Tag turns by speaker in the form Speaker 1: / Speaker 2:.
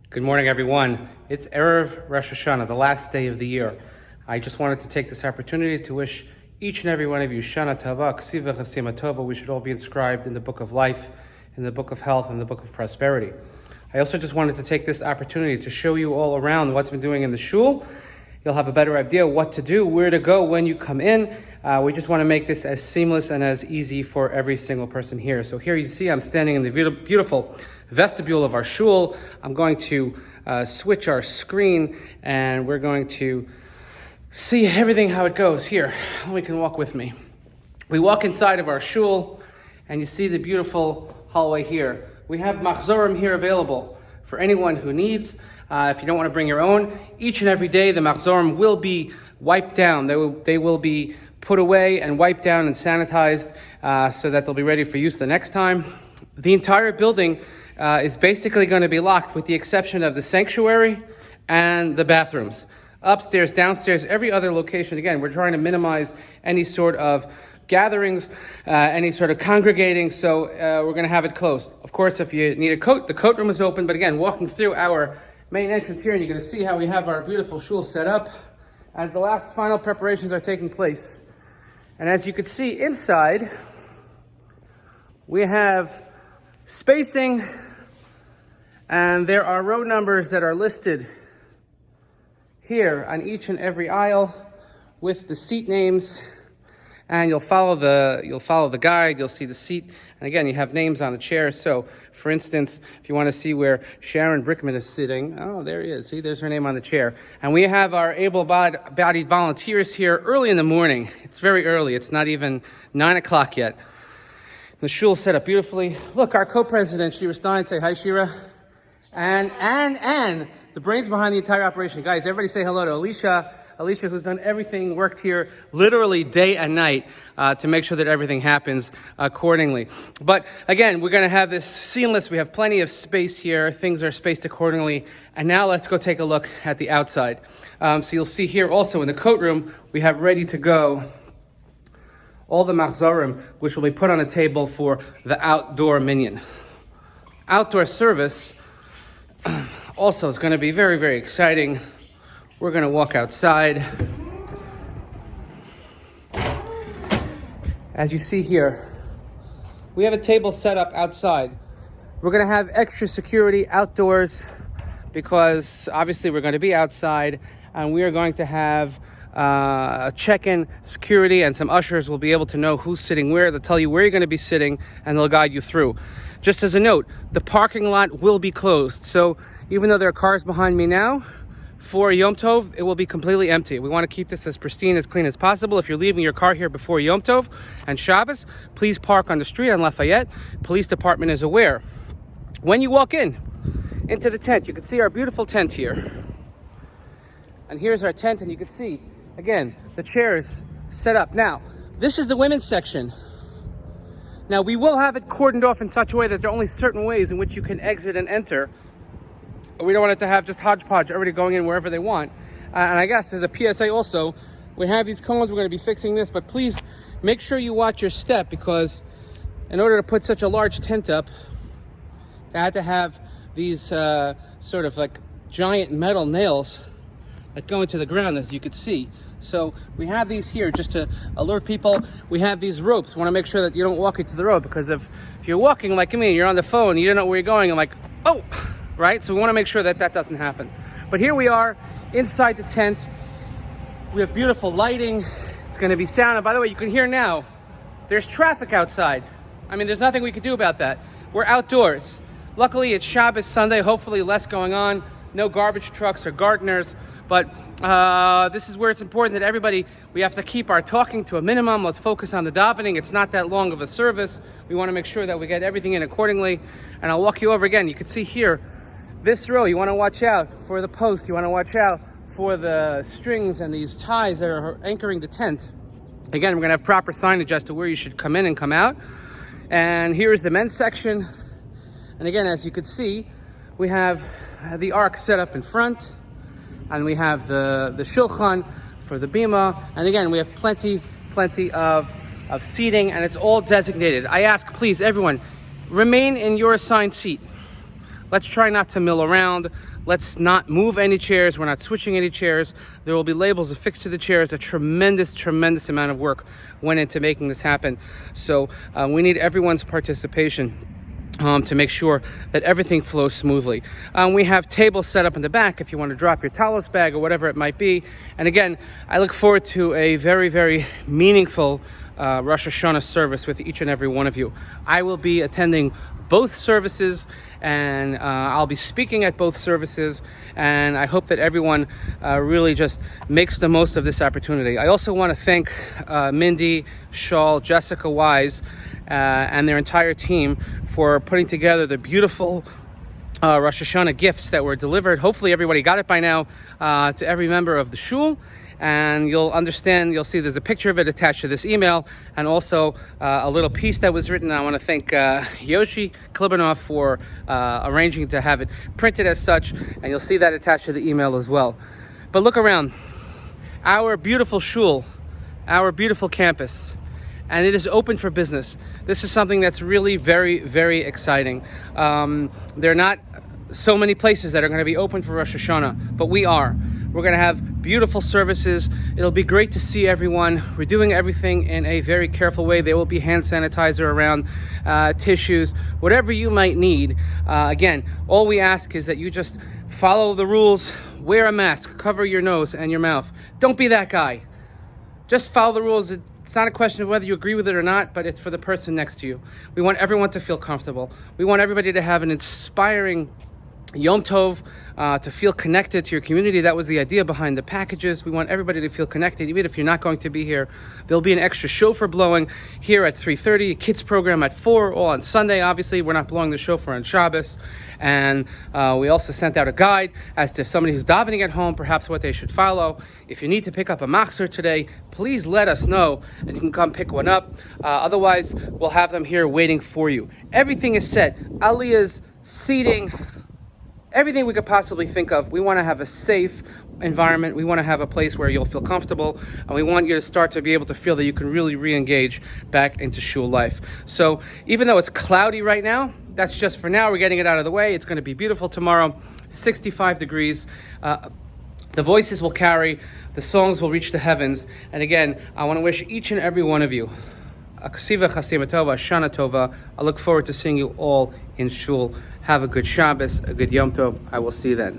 Speaker 1: Good morning, everyone. It's Erev Rosh Hashanah, the last day of the year. I just wanted to take this opportunity to wish each and every one of you Shana Tova, Ksiva Chasima Tova. We should all be inscribed in the book of life, in the book of health, and the book of prosperity. I also just wanted to take this opportunity to show you all around what's been doing in the shul. You'll have a better idea what to do, where to go when you come in. We just want to make this as seamless and as easy for every single person here. So here you see I'm standing in the beautiful vestibule of our shul. I'm going to switch our screen and we're going to see everything how it goes. Here, we can walk with me. We walk inside of our shul and you see the beautiful hallway here. We have machzorim here available for anyone who needs. If you don't want to bring your own, each and every day the machzorim will be wiped down. They will be put away and wiped down and sanitized so that they'll be ready for use the next time. The entire building is basically going to be locked with the exception of the sanctuary and the bathrooms. Upstairs, downstairs, every other location. Again, we're trying to minimize any sort of gatherings, any sort of congregating, so we're going to have it closed. Of course, if you need a coat, the coat room is open, but again, walking through our main entrance here, and you're going to see how we have our beautiful shul set up as the last final preparations are taking place. And as you can see inside, we have spacing, and there are row numbers that are listed here on each and every aisle with the seat names, and you'll follow the guide. You'll see the seat, and again, you have names on the chair. So, for instance, if you want to see where Sharon Brickman is sitting, oh, there he is. See, there's her name on the chair. And we have our able-bodied volunteers here early in the morning. It's very early. It's not even 9 o'clock yet. The shul is set up beautifully. Look, our co-president, Shira Stein, say hi, Shira. And the brains behind the entire operation. Guys, everybody say hello to Alicia. Alicia, who's done everything, worked here literally day and night to make sure that everything happens accordingly. But again, we're going to have this seamless. We have plenty of space here. Things are spaced accordingly. And now let's go take a look at the outside. So you'll see here also in the coat room, we have ready to go all the machzorim, which will be put on a table for the outdoor minyan. Outdoor service also is going to be very, very exciting. We're going to walk outside. As you see here, we have a table set up outside. We're going to have extra security outdoors because obviously we're going to be outside, and we are going to have a check-in security, and some ushers will be able to know who's sitting where. They'll tell you where you're going to be sitting, and they'll guide you through. Just as a note, the parking lot will be closed. So even though there are cars behind me now, for Yom Tov, it will be completely empty. We want to keep this as pristine, as clean as possible. If you're leaving your car here before Yom Tov and Shabbos, please park on the street on Lafayette. Police department is aware. When you walk into the tent, you can see our beautiful tent here. And here's our tent, and you can see, again, the chairs set up. Now, this is the women's section. Now, we will have it cordoned off in such a way that there are only certain ways in which you can exit and enter. We don't want it to have just hodgepodge, everybody going in wherever they want. And I guess as a PSA also, we have these cones, we're going to be fixing this, but please make sure you watch your step, because in order to put such a large tent up, they had to have these sort of like giant metal nails that go into the ground, as you could see. So we have these here just to alert people. We have these ropes. We want to make sure that you don't walk into the road, because if you're walking like me, you're on the phone, you don't know where you're going, and like, oh, right? So we want to make sure that that doesn't happen. But here we are inside the tent. We have beautiful lighting. It's going to be sound. And by the way, you can hear now, there's traffic outside. I mean, there's nothing we can do about that. We're outdoors. Luckily, it's Shabbos Sunday, hopefully less going on. No garbage trucks or gardeners. But this is where it's important that we have to keep our talking to a minimum. Let's focus on the davening. It's not that long of a service. We want to make sure that we get everything in accordingly. And I'll walk you over again. You can see here, this row, you want to watch out for the posts. You want to watch out for the strings and these ties that are anchoring the tent. Again, we're going to have proper signage as to where you should come in and come out. And here is the men's section. And again, as you can see, we have the ark set up in front. And we have the shulchan for the bima. And again, we have plenty of seating, and it's all designated. I ask, please, everyone, remain in your assigned seat. Let's try not to mill around. Let's not move any chairs. We're not switching any chairs. There will be labels affixed to the chairs. A tremendous, tremendous amount of work went into making this happen. So we need everyone's participation to make sure that everything flows smoothly. We have tables set up in the back if you want to drop your talis bag or whatever it might be. And again, I look forward to a very, very meaningful Rosh Hashanah service with each and every one of you. I will be attending both services, and I'll be speaking at both services, and I hope that everyone really just makes the most of this opportunity. I also want to thank Mindy, Shawl, Jessica Wise, and their entire team for putting together the beautiful Rosh Hashanah gifts that were delivered. Hopefully everybody got it by now to every member of the shul. And you'll see there's a picture of it attached to this email, and also a little piece that was written. I want to thank Yoshi Klibanov for arranging to have it printed as such, and you'll see that attached to the email as well. But look around, our beautiful shul, our beautiful campus, and it is open for business. This is something that's really very, very exciting. There are not so many places that are going to be open for Rosh Hashanah, but we are. We're going to have beautiful services. It'll be great to see everyone. We're doing everything in a very careful way. There will be hand sanitizer around, tissues, whatever you might need. Again, all we ask is that you just follow the rules, wear a mask, cover your nose and your mouth. Don't be that guy. Just follow the rules. It's not a question of whether you agree with it or not, but it's for the person next to you. We want everyone to feel comfortable. We want everybody to have an inspiring Yom Tov, to feel connected to your community. That was the idea behind the packages. We want everybody to feel connected, even if you're not going to be here. There'll be an extra shofar blowing here at 3:30, a kids program at 4, all on Sunday. Obviously, we're not blowing the shofar on Shabbos. And we also sent out a guide as to somebody who's davening at home, perhaps what they should follow. If you need to pick up a machzor today, please let us know, and you can come pick one up. Otherwise, we'll have them here waiting for you. Everything is set. Aliyah's, seating, everything we could possibly think of. We want to have a safe environment. We want to have a place where you'll feel comfortable, and we want you to start to be able to feel that you can really re-engage back into shul life. So even though it's cloudy right now, that's just for now. We're getting it out of the way. It's going to be beautiful tomorrow, 65 degrees. The voices will carry, the songs will reach the heavens. And again, I want to wish each and every one of you a Kasiva Chasima Tova, Shana Tova. I look forward to seeing you all in shul. Have a good Shabbos, a good Yom Tov. I will see you then.